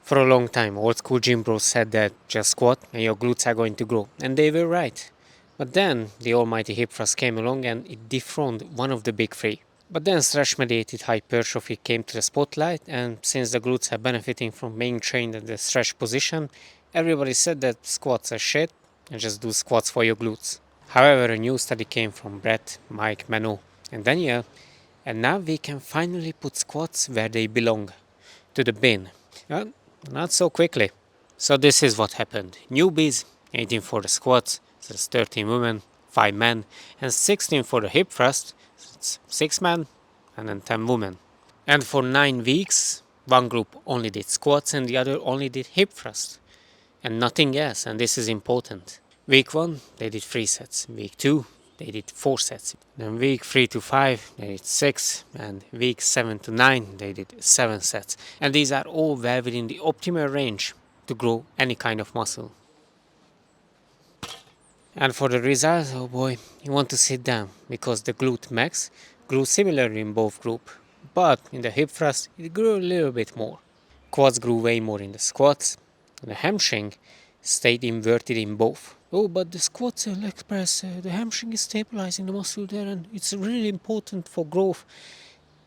For a long time, old school gym bros said that just squat and your glutes are going to grow, and they were right. But then the almighty hip thrust came along and it dethroned one of the big three. But then stretch mediated hypertrophy came to the spotlight, and since the glutes are benefiting from being trained at the stretch position, everybody said that squats are shit and just do squats for your glutes. However, a new study came from Bret, Mike, Menno, and Daniel, and now we can finally put squats where they belong, to the bin. Not so quickly. So this is what happened. Newbies, 18 for the squats, so it's 13 women, 5 men, and 16 for the hip thrust, so it's 6 men, and then 10 women. And for 9 weeks, one group only did squats and the other only did hip thrust. And nothing else, and this is important. Week 1, they did 3 sets. Week 2, they did 4 sets. Then week 3 to 5, they did 6. And week 7 to 9, they did 7 sets. And these are all well within the optimal range to grow any kind of muscle. And for the results, oh boy, you want to sit down, because the glute max grew similarly in both groups. But in the hip thrust, it grew a little bit more. Quads grew way more in the squats. And the hamstring stayed inverted in both. Oh, but the squats and leg press, the hamstring is stabilizing the muscle there and it's really important for growth.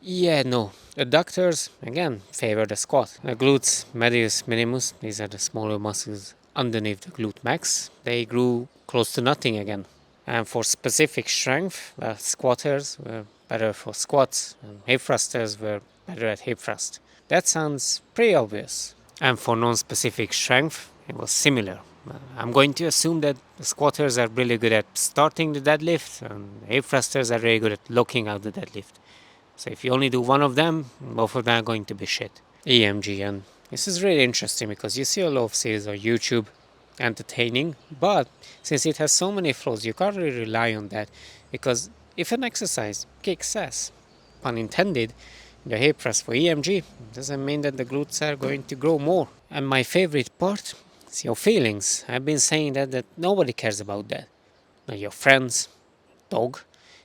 Yeah, no. The doctors, again, favor the squat. The glutes, medius, minimus, these are the smaller muscles underneath the glute max. They grew close to nothing again. And for specific strength, squatters were better for squats and hip thrusters were better at hip thrust. That sounds pretty obvious. And for non-specific strength, it was similar. I'm going to assume that the squatters are really good at starting the deadlift and hip thrusters are really good at locking out the deadlift. So if you only do one of them, both of them are going to be shit. EMG, and this is really interesting because you see a lot of series on YouTube, entertaining, but since it has so many flaws, you can't really rely on that, because if an exercise kicks ass, pun intended, the hip thrust for EMG, doesn't mean that the glutes are going to grow more. And my favorite part is your feelings. I've been saying that nobody cares about that. Not your friends, dog.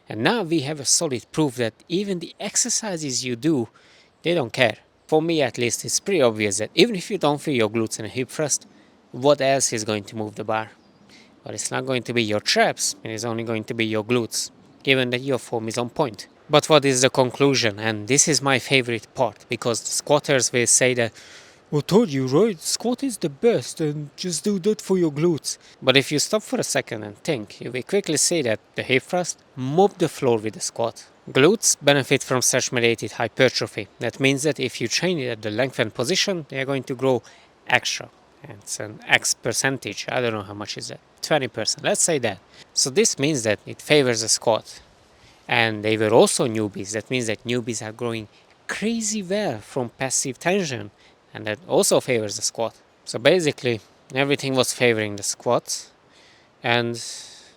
And now we have a solid proof that even the exercises you do, they don't care. For me at least, it's pretty obvious that even if you don't feel your glutes and hip thrust, what else is going to move the bar? But it's not going to be your traps, it is only going to be your glutes, given that your form is on point. But what is the conclusion? And this is my favorite part, because the squatters will say that, I told you, right? Squat is the best and just do that for your glutes. But if you stop for a second and think, you will quickly see that the hip thrust mop the floor with the squat. Glutes benefit from stretch-mediated hypertrophy. That means that if you train it at the lengthened position, they are going to grow extra. It's an X percentage. I don't know how much is that. 20%. Let's say that. So this means that it favors the squat. And they were also newbies. That means that newbies are growing crazy well from passive tension. And that also favors the squat. So basically, everything was favoring the squats. And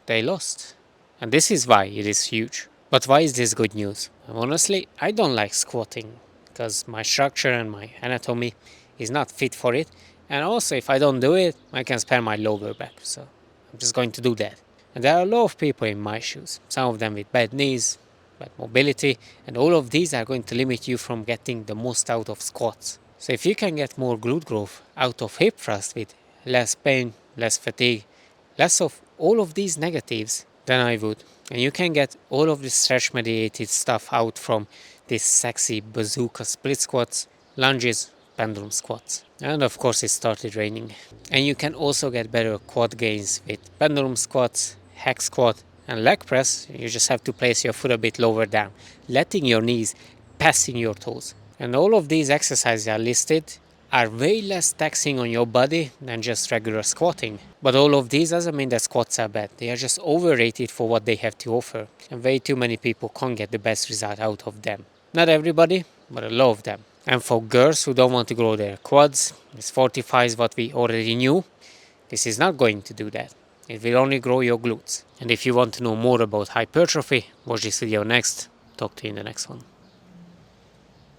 they lost. And this is why it is huge. But why is this good news? Honestly, I don't like squatting, because my structure and my anatomy is not fit for it. And also, if I don't do it, I can spare my lower back. So I'm just going to do that. And there are a lot of people in my shoes. Some of them with bad knees, bad mobility. And all of these are going to limit you from getting the most out of squats. So if you can get more glute growth out of hip thrust with less pain, less fatigue, less of all of these negatives, then I would. And you can get all of this stretch mediated stuff out from this sexy bazooka split squats, lunges, pendulum squats. And of course it started raining. And you can also get better quad gains with pendulum squats, hack squat and leg press. You just have to place your foot a bit lower down, letting your knees passing your toes. And all of these exercises are listed are way less taxing on your body than just regular squatting. But all of these doesn't mean that squats are bad. They are just overrated for what they have to offer. And way too many people can't get the best result out of them. Not everybody, but a lot of them. And for girls who don't want to grow their quads, this fortifies what we already knew. This is not going to do that. It will only grow your glutes. And if you want to know more about hypertrophy, watch this video next. Talk to you in the next one.